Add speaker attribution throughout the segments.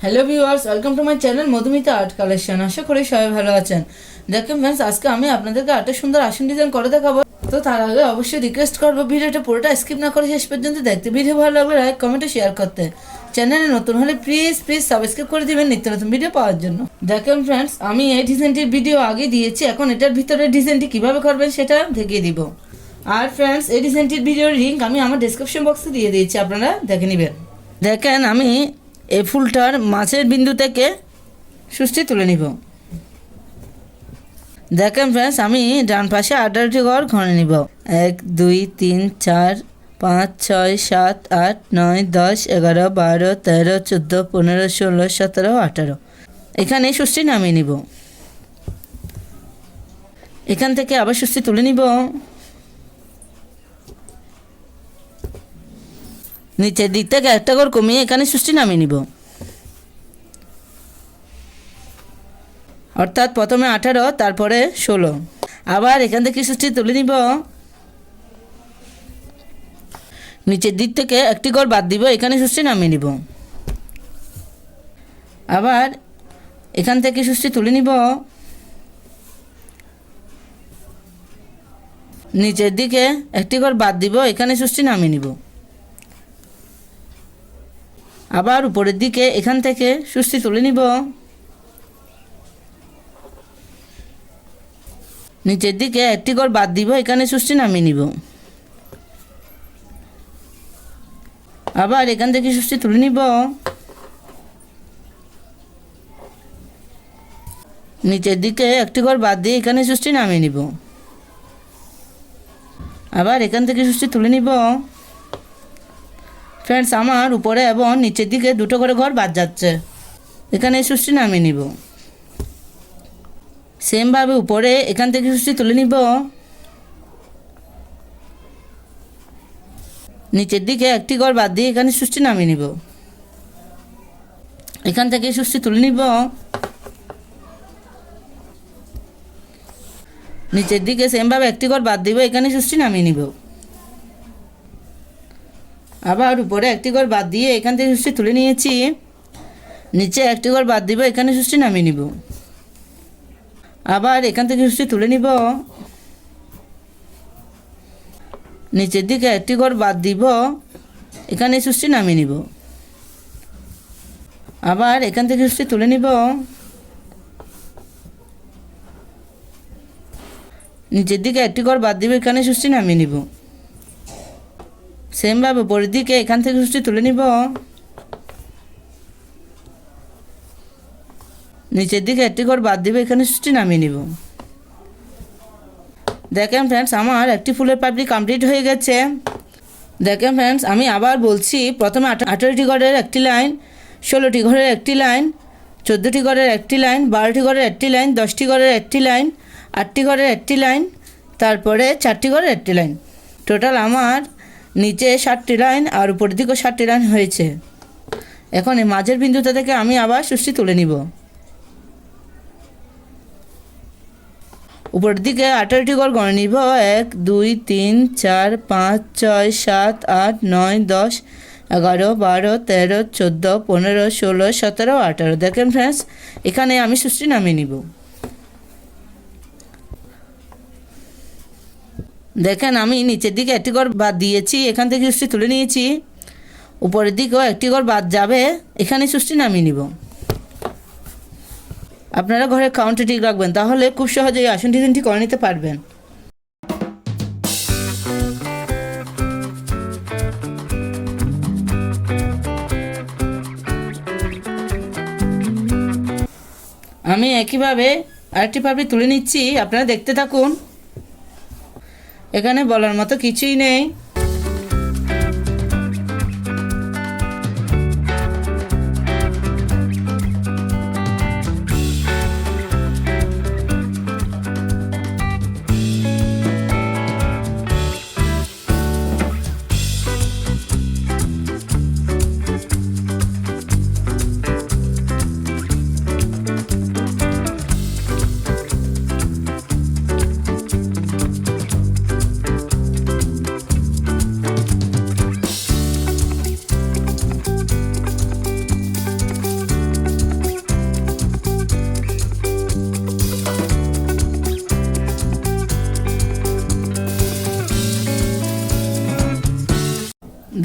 Speaker 1: Hello viewers, welcome to my channel Madhumita art collection. আশা করি সবাই ভালো আছেন। দেখেন ফ্রেন্ডস, আজকে আমি আপনাদেরকে একটা সুন্দর আসন ডিজাইন করে দেখাবো। তো তার আগে অবশ্যই রিকোয়েস্ট করবো ভিডিওটা পুরোটা স্কিপ না করে শেষ পর্যন্ত দেখতে। ভিডিও ভালো লাগলে লাইক কমেন্টে শেয়ার করতে, চ্যানেলে নতুন হলে প্লিজ সাবস্ক্রাইব করে দিবেন নিত্য নতুন ভিডিও পাওয়ার জন্য। দেখেন ফ্রেন্ডস, আমি এই ডিজাইনটির ভিডিও আগে দিয়েছি, এখন এটার ভিতরে ডিজাইনটি কিভাবে করবেন সেটা দেখিয়ে দিব। আর ফ্রেন্ডস, এই ডিজাইনটির ভিডিওর লিঙ্ক আমি আমার ডেসক্রিপশন বক্সে দিয়ে দিয়েছি, আপনারা দেখে নেবেন। দেখেন, আমি এই ফুলটার মাছের বিন্দু থেকে সুস্থি তুলে নিব। দেখেন ফ্রেন্ডস, আমি ডান পাশে 18টি ঘর ঘরে নিব। 1 2 3 4 5 6 7 8 9 10 11 12 13 14 15 16 17 18 এখানে সুস্থি নামিয়ে নিব। এখান থেকে আবার সুস্থি তুলে নিব। নিচের দিক থেকে একটা ঘর কমিয়ে এখানে সুস্থি নামিয়ে নিব। অর্থাৎ প্রথমে 18, তারপরে 16। আবার এখান থেকে সুস্থি তুলে নিব। নিচের দিক থেকে একটি ঘর বাদ দিব, এখানে সুস্থি নামিয়ে নিব। আবার এখান থেকে সুস্থি তুলে নিব। নিচের দিকে একটি ঘর বাদ দিব, এখানে সুস্থি নামিয়ে নিব। আবার উপরের দিকে এখান থেকে সুস্থি তুলে নিব। নিচের দিকে একটি ঘর বাদ দিব, এখানে সুস্থি নামিয়ে নিব। আবার এখান থেকে সুস্থি তুলে নিব। নিচের দিকে একটি ঘর বাদ দিয়ে এখানে সুস্থি নামিয়ে নিব। আবার এখান থেকে সুস্থি তুলে নিব। ফ্রেন্ডস, আমার উপরে এবং নিচের দিকে দুটো করে ঘর বাদ যাচ্ছে, এখানে সুস্থি নামিয়ে নিব। সেমভাবে উপরে এখান থেকে সুস্থি তুলে নিব। নিচের দিকে একটি ঘর বাদ দিয়ে এখানে সুস্থি নামিয়ে নিব। এখান থেকে সুস্থি তুলে নিব। নিচের দিকে সেমভাবে একটি ঘর বাদ দিব, এখানে সুস্থি নামিয়ে নিব। আবার উপরে একটি ঘর বাদ দিয়ে এখান থেকে সুস্থি তুলে নিয়েছি। নিচে একটি ঘর বাদ দিব, এখানে সুস্থি নামিয়ে নিব। আবার এখান থেকে সুস্থি তুলে নিব। নিচের দিকে একটি ঘর বাদ দিব, এখানে সুস্থি নামিয়ে নিব। আবার এখান থেকে সুস্থি তুলে নিব। নিচের দিকে একটি ঘর বাদ দিব, এখানে সুস্থি নামিয়ে নিব। সেমভাবে উপরের দিকে এখান থেকে সুস্থি তুলে নিব। নিচের দিকে একটি ঘর বাদ দিব, এখানে সুস্থি নামিয়ে নিব। দেখেন ফ্রেন্ডস, আমার একটি ফুলের পাপড়ি কমপ্লিট হয়ে গেছে। দেখেন ফ্রেন্ডস, আমি আবার বলছি, প্রথমে 18টি ঘরের একটি লাইন, 16টি ঘরের একটি লাইন, 14টি ঘরের একটি লাইন, 12টি ঘরের একটি লাইন, 10টি ঘরের একটি লাইন, 8টি ঘরের একটি লাইন, তারপরে 4টি ঘরের একটি লাইন। টোটাল আমার নিচে 7টি লাইন আর উপরের দিকেও 7টি লাইন হয়েছে। এখন এই মাঝের বিন্দুটা থেকে আমি আবার সুস্থি তুলে নিব। উপরের দিকে 18টি ঘর গণে নিব। 1 2 3 4 5 6 7 8 9 10 11 12 13 14 15 16 17 18। দেখেন ফ্রেন্ডস, এখানে আমি সুস্থি নামিয়ে নিব। দেখেন, আমি নিচের দিকে একটি ঘর বাদ দিয়েছি, এখান থেকে সুস্থি তুলে নিয়েছি। উপরের দিকেও একটি ঘর বাদ যাবে, এখানে সুস্থি নামিয়ে নিব। আপনারা ঘরের কাউন্টে ঠিক রাখবেন, তাহলে খুব সহজেই আসন ডিজাইনটি করে নিতে পারবেন। আমি একইভাবে আরেকটি পাপড়ি তুলে নিচ্ছি, আপনারা দেখতে থাকুন। এখানে বলার মতো কিছুই নেই।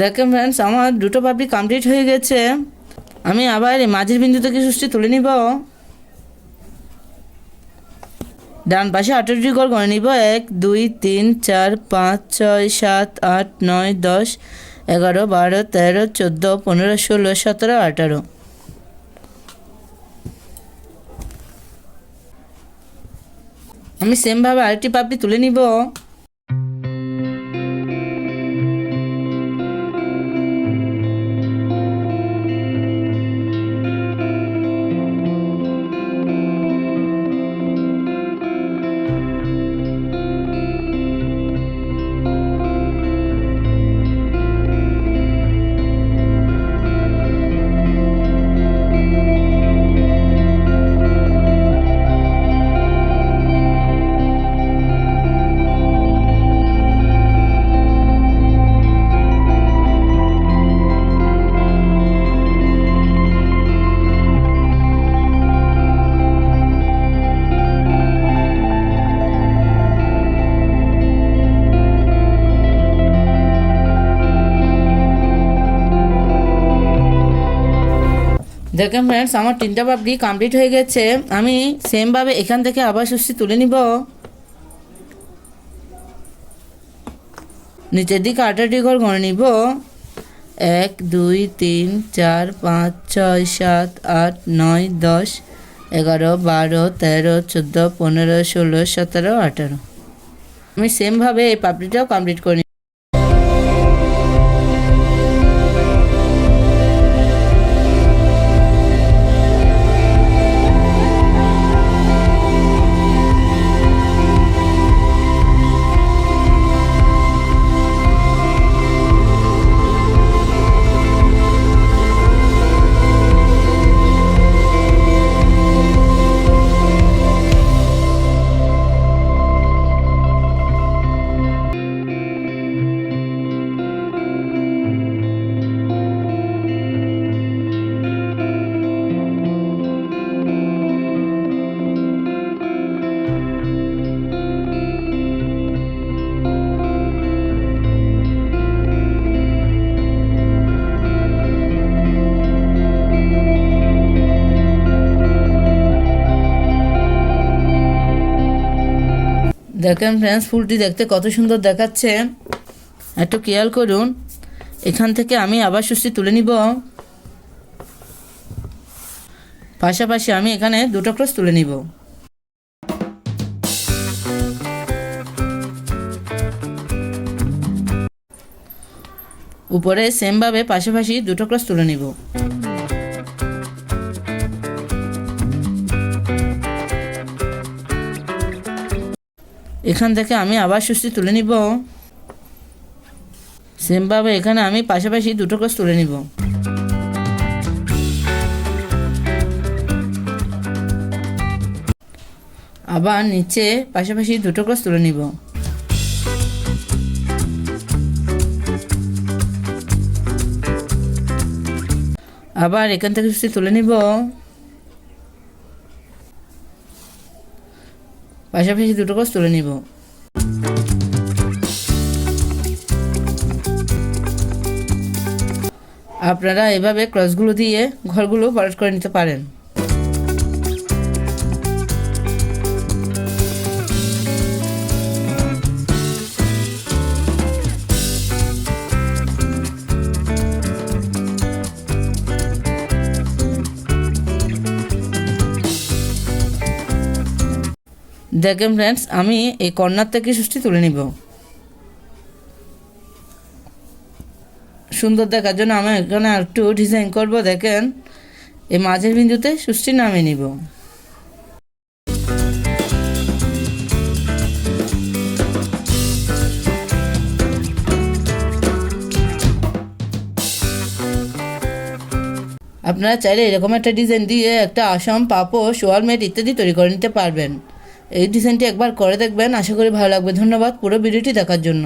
Speaker 1: দেখেন ফ্রেন্ডস, আমার দুটো পাপড়ি কমপ্লিট হয়ে গেছে। আমি আবার এই মাঝের বিন্দু থেকে সুষ্টি তুলে নিব। ডান পাশে 18টি ঘর করে নিব। 1 2 3 4 5 6 7 8 9 10 11 12 13 14 15 16 17 18। আমি সেমভাবে আরেকটি পাপড়ি তুলে নিব। দেখেন ফ্রেন্ডস, আমার 3টা পাপড়ি কমপ্লিট হয়ে গেছে। আমি সেমভাবে এখান থেকে আবার সুষ্টি তুলে নিব। নিচের দিকে 18টি ঘর গণে নিব। 1 2 3 4 5 6 7 8 9 10 11 12 13 14 15 16 17 18। আমি সেমভাবে এই পাপড়িটাও কমপ্লিট করে দেখেন ফ্রেন্ডস, ফুলটি দেখতে কত সুন্দর দেখাচ্ছে। একটু খেয়াল করুন। এখান থেকে আমি আবার সুষ্টি তুলে নিব। পাশাপাশি আমি এখানে 2টো ক্রস তুলে নিব। উপরে সেমভাবে পাশাপাশি 2টো ক্রস তুলে নিব। এখান থেকে আমি আবার সুষ্টি তুলে নিব। সেমভাবে এখানে আমি পাশাপাশি 2টো ক্রস তুলে নিব। আবার নিচে পাশাপাশি 2টো ক্রস তুলে নিব। আবার এখান থেকে সুষ্টি তুলে নিব। পাশাপাশি 2টো ক্রস তুলে নিব। আপনারা এভাবে ক্রসগুলো দিয়ে ঘরগুলো ভরাট করে নিতে পারেন। দেখেন ফ্রেন্ডস, আমি এই কর্নার থেকে সুষ্টি তুলে নিব। সুন্দর দেখার জন্য আমি এখানে একটু ডিজাইন করব। দেখেন, এই মাঝের বিন্দুতে সুষ্টি নামিয়ে নিব। আপনারা চাইলে এরকম একটা ডিজাইন দিয়ে একটা আসাম, পাপোশ, ওয়ালমেট ইত্যাদি তৈরি করে নিতে পারবেন। এই ডিজাইনটি একবার করে দেখবেন, আশা করি ভালো লাগবে। ধন্যবাদ পুরো ভিডিওটি দেখার জন্য।